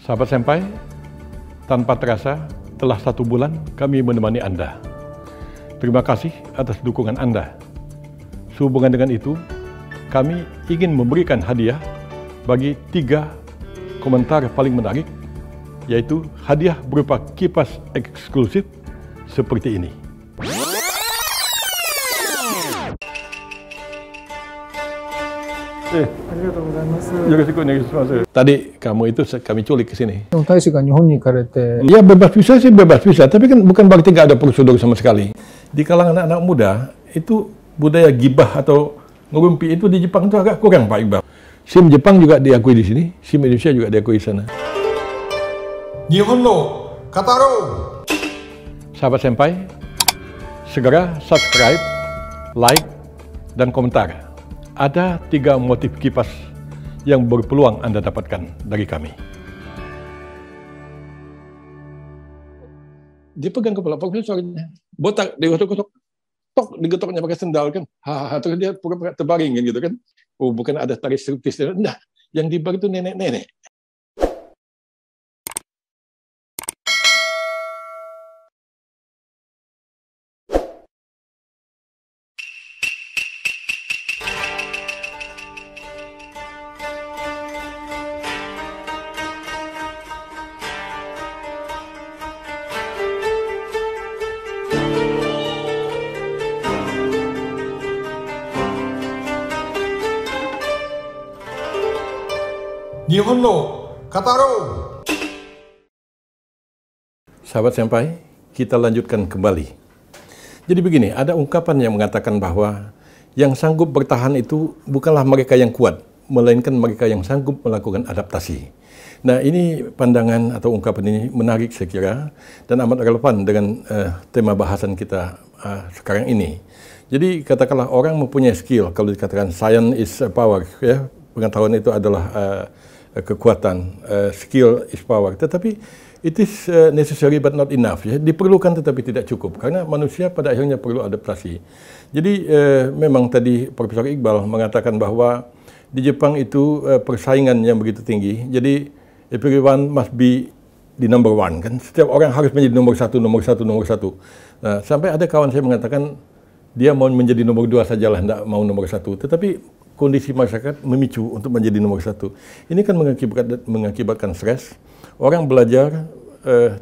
Sahabat Senpai, tanpa terasa telah 1 bulan kami menemani Anda. Terima kasih atas dukungan Anda. Sehubungan dengan itu, kami ingin memberikan hadiah bagi 3 komentar paling menarik, yaitu hadiah berupa kipas eksklusif seperti ini. Tadi kamu itu kami culik ke sini. Ya bebas visa sih bebas visa, tapi kan bukan berarti nggak ada prosedur sama sekali. Di kalangan anak-anak muda itu budaya gibah atau ngerumpi itu di Jepang itu agak kurang, Pak Iqbal. SIM Jepang juga diakui di sini, SIM Indonesia juga diakui di sana. Nihon no Kataro. Sahabat Senpai, segera subscribe, like, dan komentar. Ada 3 motif kipas yang berpeluang Anda dapatkan dari kami. Dia pegang kepala profesornya, botak, digotok-gotok, tok, digetoknya pakai sendal kan, hahaha, terus dia pura-pura terbaring gitu kan. Oh, bukan ada tari striptis, enggak, yang di bar itu nenek-nenek. Nihon no Kataro. Sahabat Senpai, kita lanjutkan kembali. Jadi begini, ada ungkapan yang mengatakan bahwa yang sanggup bertahan itu bukanlah mereka yang kuat, melainkan mereka yang sanggup melakukan adaptasi. Nah, ini pandangan atau ungkapan ini menarik saya kira, dan amat relevan dengan tema bahasan kita sekarang ini. Jadi katakanlah orang mempunyai skill, kalau dikatakan science is power, ya, pengetahuan itu adalah kekuatan, skill is power. Tetapi it is necessary but not enough. Ya. Diperlukan tetapi tidak cukup. Karena manusia pada akhirnya perlu adaptasi. Jadi memang tadi Profesor Iqbal mengatakan bahwa di Jepang itu persaingan yang begitu tinggi. Jadi everyone must be di number 1. Kan? Setiap orang harus menjadi nomor 1, nomor 1, nomor 1. Nah, sampai ada kawan saya mengatakan dia mau menjadi nomor 2 sajalah, tidak mau nomor 1. Tetapi kondisi masyarakat memicu untuk menjadi nomor 1. Ini kan mengakibatkan stres. Orang belajar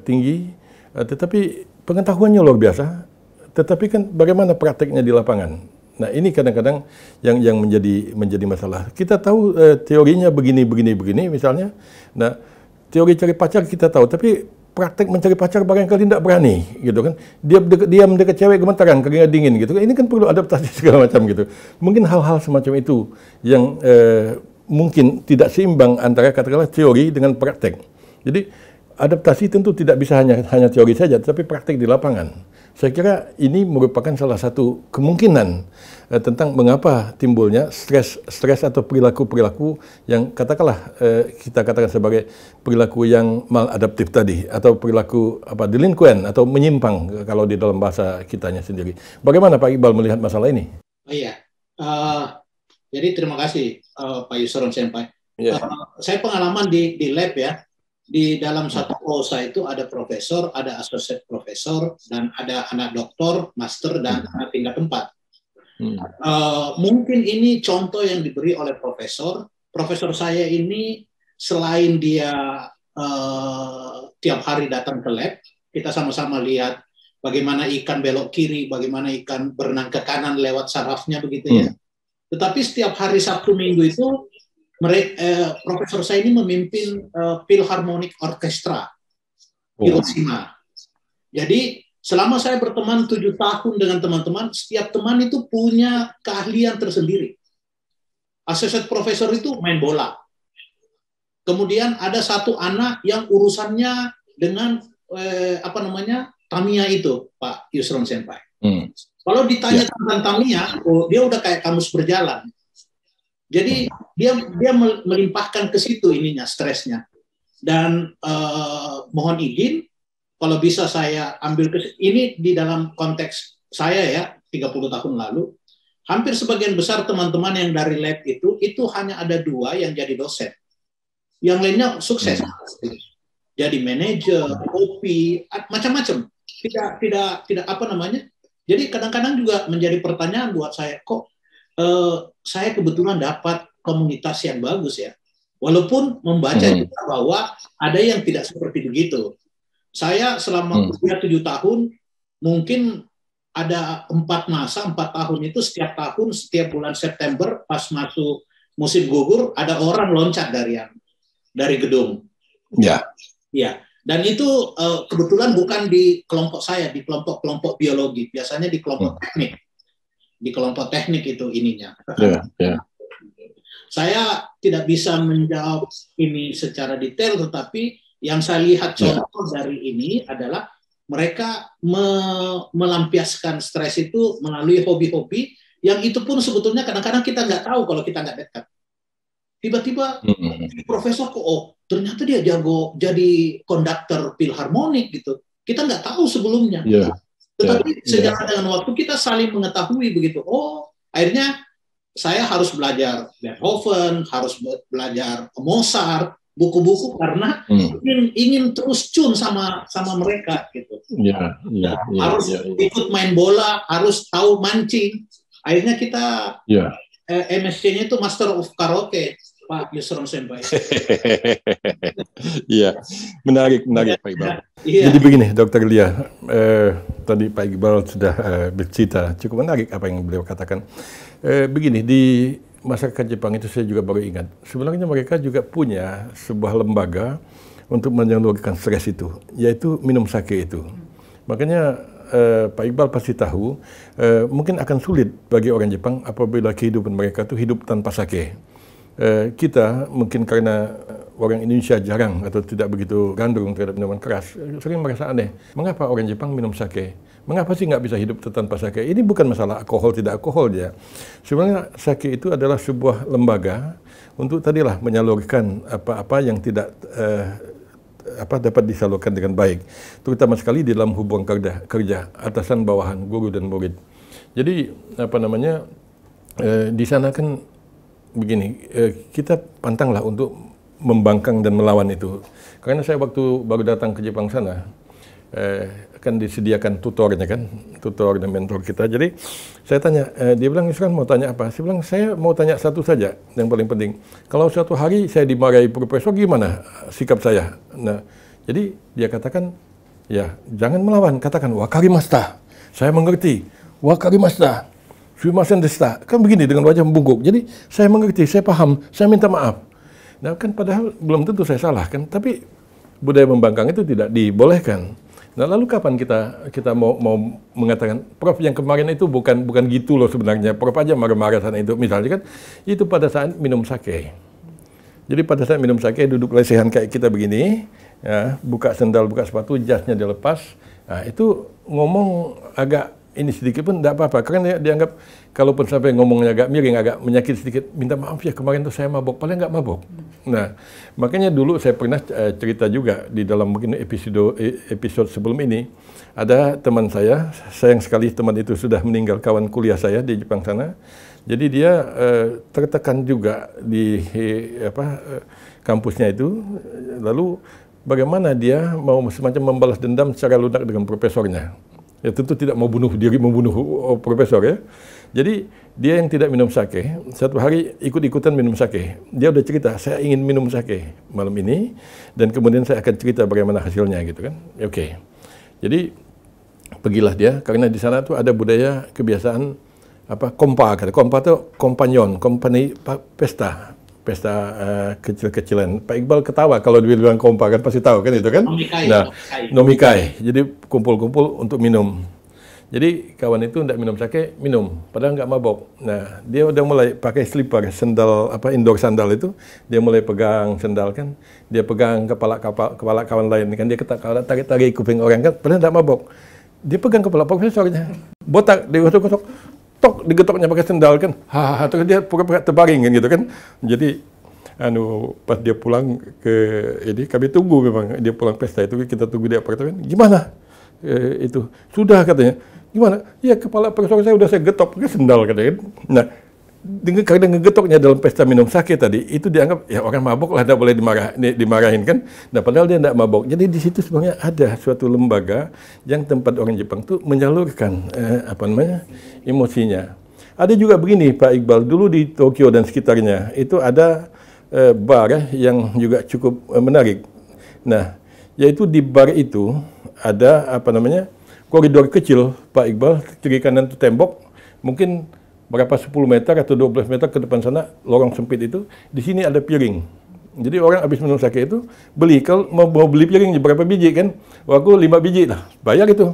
tinggi, tetapi pengetahuannya luar biasa. Tetapi kan bagaimana prakteknya di lapangan? Nah, ini kadang-kadang yang menjadi masalah. Kita tahu teorinya begini misalnya. Nah, teori cari pacar kita tahu, tapi praktek mencari pacar barangkali tidak berani, gitu kan. Dia mendekat cewek gemetaran, keringat dingin, gitu kan. Ini kan perlu adaptasi segala macam, gitu. Mungkin hal-hal semacam itu yang mungkin tidak seimbang antara katakanlah teori dengan praktek. Jadi adaptasi tentu tidak bisa hanya teori saja, tapi praktek di lapangan. Saya kira ini merupakan salah satu kemungkinan tentang mengapa timbulnya stres atau perilaku-perilaku yang katakanlah kita katakan sebagai perilaku yang maladaptif tadi, atau perilaku delinquent atau menyimpang kalau di dalam bahasa kitanya sendiri. Bagaimana Pak Iqbal melihat masalah ini? Oh iya, jadi terima kasih Pak Yusron Senpai. Yeah. Saya pengalaman di lab ya. Di dalam satu klausa itu ada profesor, ada associate profesor, dan ada anak doktor, master, dan anak tingkat 4. Mungkin ini contoh yang diberi oleh profesor. Profesor saya ini selain dia tiap hari datang ke lab, kita sama-sama lihat bagaimana ikan belok kiri, bagaimana ikan berenang ke kanan lewat sarafnya begitu ya. Tetapi setiap hari Sabtu Minggu itu profesor saya ini memimpin Philharmonic Orchestra Hiroshima. Jadi selama saya berteman 7 tahun dengan teman-teman, setiap teman itu punya keahlian tersendiri. Associate profesor itu main bola. Kemudian ada satu anak yang urusannya dengan Tamiya itu, Pak Yusron Senpai. Kalau ditanya tentang Tamiya, dia udah kayak kamus berjalan. Jadi dia melimpahkan ke situ ininya, stresnya. Dan mohon izin, kalau bisa saya ambil ini di dalam konteks saya ya, 30 tahun lalu, hampir sebagian besar teman-teman yang dari lab itu hanya ada 2 yang jadi dosen. Yang lainnya sukses. jadi manajer, kopi, macam-macam. Tidak apa namanya. Jadi kadang-kadang juga menjadi pertanyaan buat saya, kok saya kebetulan dapat komunitas yang bagus ya. Walaupun membaca juga bahwa ada yang tidak seperti begitu. Saya selama kuliah 7 tahun, mungkin ada 4 tahun itu setiap tahun, setiap bulan September, pas masuk musim gugur, ada orang loncat dari gedung. Ya. Ya. Dan itu kebetulan bukan di kelompok saya, di kelompok-kelompok biologi. Biasanya di kelompok teknik. Di kelompok teknik itu ininya. Saya tidak bisa menjawab ini secara detail, tetapi yang saya lihat contoh dari ini adalah mereka melampiaskan stres itu melalui hobi-hobi yang itu pun sebetulnya kadang-kadang kita nggak tahu kalau kita nggak dekat. Tiba-tiba profesor kok, ternyata dia jago jadi konduktor filharmonik gitu. Kita nggak tahu sebelumnya. Tetapi sejalan dengan waktu kita saling mengetahui begitu. Oh, akhirnya saya harus belajar Beethoven, harus belajar Mozart, buku-buku karena ingin terus tune sama mereka gitu. Harus ikut main bola, harus tahu mancing. Akhirnya kita MSc-nya itu Master of Karaoke, Pak Yusron Senpai. Iya, menarik Pak Iqbal. Jadi begini, Dr. Lia, tadi Pak Iqbal sudah bercerita, cukup menarik apa yang beliau katakan. Begini, di masyarakat Jepang itu saya juga baru ingat, sebenarnya mereka juga punya sebuah lembaga untuk menyalurkan stres itu, yaitu minum sake itu. Makanya Pak Iqbal pasti tahu, mungkin akan sulit bagi orang Jepang apabila kehidupan mereka itu hidup tanpa sake. Kita mungkin karena orang Indonesia jarang atau tidak begitu gandrung terhadap minuman keras, sering merasa aneh. Mengapa orang Jepang minum sake? Mengapa sih nggak bisa hidup tanpa sake? Ini bukan masalah alkohol tidak alkohol ya. Sebenarnya sake itu adalah sebuah lembaga untuk tadilah menyalurkan apa-apa yang tidak dapat disalurkan dengan baik. Terutama sekali di dalam hubungan kerja atasan bawahan, guru dan murid. Jadi di sana kan begini, kita pantanglah untuk membangkang dan melawan itu. Karena saya waktu baru datang ke Jepang sana, kan disediakan tutornya kan, tutor dan mentor kita. Jadi saya tanya, dia bilang, Yusron mau tanya apa? Saya bilang, saya mau tanya satu saja yang paling penting. Kalau suatu hari saya dimarahi profesor, gimana sikap saya? Nah, jadi dia katakan, ya jangan melawan, katakan wakarimashita, saya mengerti, wakarimashita, sumimasen deshita. Kan begini dengan wajah membungkuk. Jadi saya mengerti, saya paham, saya minta maaf. Nah kan padahal belum tentu saya salah kan, tapi budaya membangkang itu tidak dibolehkan. Nah lalu kapan kita mau mengatakan, Prof yang kemarin itu bukan gitu loh sebenarnya, Prof aja marah-marah sana itu, misalnya kan itu pada saat minum sake. Jadi pada saat minum sake duduk lesehan kayak kita begini, ya, buka sendal, buka sepatu, jasnya dilepas, nah itu ngomong agak ini sedikit pun tidak apa-apa, karena dia dianggap kalaupun sampai ngomongnya agak miring, agak menyakit sedikit, minta maaf ya kemarin tuh saya mabok, paling nggak mabok. Nah, makanya dulu saya pernah cerita juga di dalam mungkin episode sebelum ini, ada teman saya, sayang sekali teman itu sudah meninggal, kawan kuliah saya di Jepang sana. Jadi dia tertekan juga di kampusnya itu, lalu bagaimana dia mau semacam membalas dendam secara lunak dengan profesornya. Ya tentu tidak mau bunuh diri, membunuh profesor ya. Jadi dia yang tidak minum sake, satu hari ikut-ikutan minum sake. Dia udah cerita, saya ingin minum sake malam ini, dan kemudian saya akan cerita bagaimana hasilnya gitu kan. Oke. Jadi pergilah dia, karena di sana tuh ada budaya kebiasaan kompa, kompa itu kompanyon, kompani pesta kecil-kecilan. Pak Iqbal ketawa kalau dia bilang kompa, kan pasti tahu kan itu kan. Nomikai. Jadi kumpul-kumpul untuk minum. Jadi kawan itu tidak minum sake, minum, padahal nggak mabok. Nah, dia udah mulai pakai slipper, sendal indoor sandal itu, dia mulai pegang sendal kan, dia pegang kepala kawan lain kan, dia tarik kuping orang kan, padahal nggak mabok. Dia pegang kepala profesornya, botak, dia gosok-gosok, tok digetoknya pakai sendal kan, hahaha, terus dia pura-pura terbaring kan gitu kan. Jadi pas dia pulang ke ini, kami tunggu memang dia pulang pesta itu, kita tunggu di apartemen. Gimana sudah katanya, gimana? Ya kepala profesor saya udah saya getok pakai sendal katanya. Nah dengan karena ngegetoknya dalam pesta minum sake tadi, itu dianggap ya orang mabok lah, tidak boleh dimarahin kan. Nah padahal dia tidak mabok. Jadi di situ sebenarnya ada suatu lembaga yang tempat orang Jepang tuh menyalurkan emosinya. Ada juga begini Pak Iqbal, dulu di Tokyo dan sekitarnya itu ada bar yang juga cukup menarik. Nah, yaitu di bar itu ada koridor kecil Pak Iqbal, kiri kanan itu tembok, mungkin berapa 10 meter atau 12 meter ke depan sana, lorong sempit itu, di sini ada piring. Jadi orang habis minum sake itu, kalau mau beli piring berapa biji kan? Waktu 5 biji lah, bayar itu.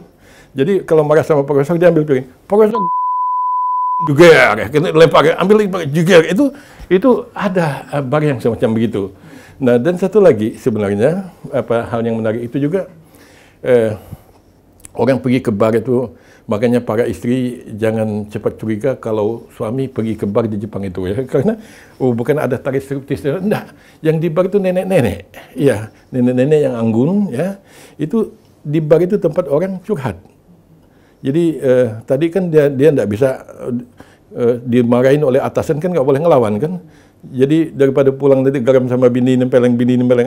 Jadi kalau marah sama profesor, dia ambil piring. Profesor juga, lempar, ambil juga. Itu ada bar yang semacam begitu. Nah, dan satu lagi sebenarnya, hal yang menarik itu juga, orang pergi ke bar itu, makanya para istri jangan cepat curiga kalau suami pergi ke bar di Jepang itu ya, karena bukan ada tari striptis, enggak, yang di bar itu nenek-nenek, ya nenek-nenek yang anggun ya, itu di bar itu tempat orang curhat. Jadi tadi kan dia enggak bisa dimarahin oleh atasan kan, nggak boleh ngelawan kan. Jadi daripada pulang nanti garam sama bini nempeleng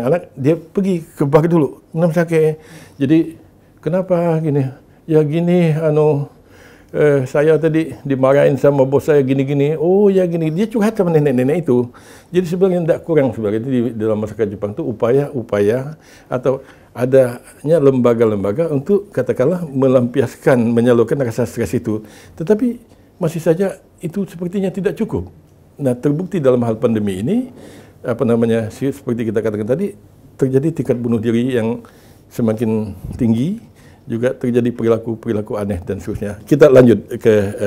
anak, dia pergi ke bar dulu minum sake. Jadi kenapa gini? Ya gini, saya tadi dimarahin sama bos saya gini-gini. Oh ya gini, dia curhat sama nenek-nenek itu. Jadi sebenarnya tidak kurang sebenarnya di dalam masyarakat Jepang itu upaya-upaya atau adanya lembaga-lembaga untuk katakanlah melampiaskan, menyalurkan rasa stres itu. Tetapi masih saja itu sepertinya tidak cukup. Nah, terbukti dalam hal pandemi ini, seperti kita katakan tadi, terjadi tingkat bunuh diri yang semakin tinggi, juga terjadi perilaku aneh dan seterusnya. Kita lanjut ke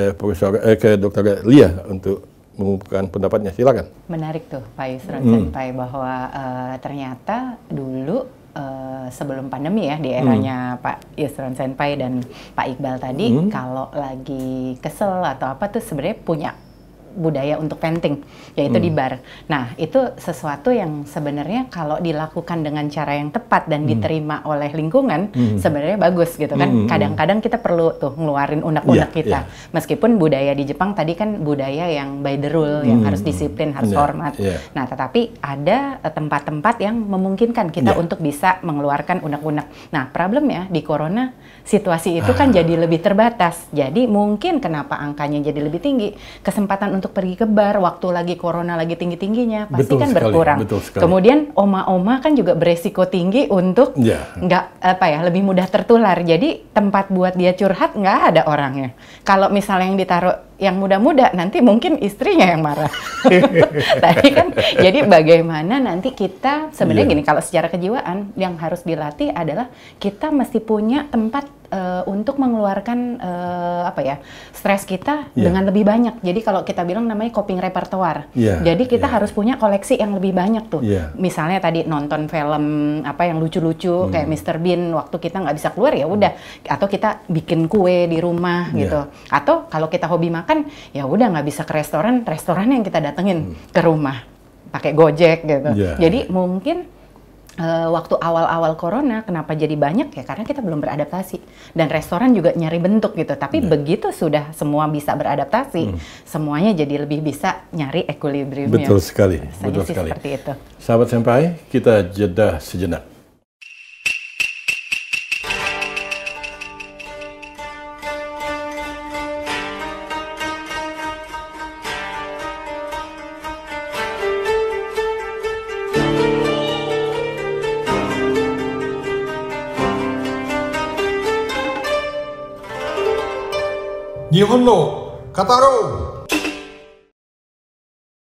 ke Dr. Lia untuk mengumumkan pendapatnya. Silakan. Menarik tuh Pak Yusron Senpai bahwa ternyata dulu sebelum pandemi ya, di eranya Pak Yusron Senpai dan Pak Iqbal tadi, kalau lagi kesel atau apa tuh sebenarnya punya budaya untuk venting, yaitu di bar. Nah, itu sesuatu yang sebenarnya kalau dilakukan dengan cara yang tepat dan diterima oleh lingkungan, sebenarnya bagus gitu kan. Kadang-kadang kita perlu tuh ngeluarin unek-unek kita. Meskipun budaya di Jepang tadi kan budaya yang by the rule, yang harus disiplin, harus hormat. Nah, tetapi ada tempat-tempat yang memungkinkan kita untuk bisa mengeluarkan unek-unek. Nah, problemnya di corona, situasi itu kan jadi lebih terbatas. Jadi mungkin kenapa angkanya jadi lebih tinggi, kesempatan untuk pergi ke bar waktu lagi corona lagi tinggi-tingginya pasti kan berkurang. Kemudian oma-oma kan juga beresiko tinggi untuk lebih mudah tertular. Jadi tempat buat dia curhat nggak ada orangnya. Kalau misalnya yang ditaruh yang muda-muda, nanti mungkin istrinya yang marah. Tadi kan, jadi bagaimana nanti kita sebenarnya gini, kalau secara kejiwaan yang harus dilatih adalah kita mesti punya tempat untuk mengeluarkan stres kita dengan lebih banyak. Jadi kalau kita bilang namanya coping repertoire. Jadi kita harus punya koleksi yang lebih banyak tuh. Misalnya tadi nonton film yang lucu-lucu kayak Mr. Bean waktu kita nggak bisa keluar ya udah. Atau kita bikin kue di rumah gitu. Atau kalau kita hobi makan ya udah nggak bisa ke restoran yang kita datengin ke rumah pakai Gojek gitu. Jadi mungkin waktu awal-awal corona kenapa jadi banyak ya karena kita belum beradaptasi dan restoran juga nyari bentuk gitu. Tapi begitu sudah semua bisa beradaptasi, semuanya jadi lebih bisa nyari equilibriumnya. Betul sekali. Betul sekali. Seperti itu. Sahabat Senpai, kita jeda sejenak. Nihon no Kataro.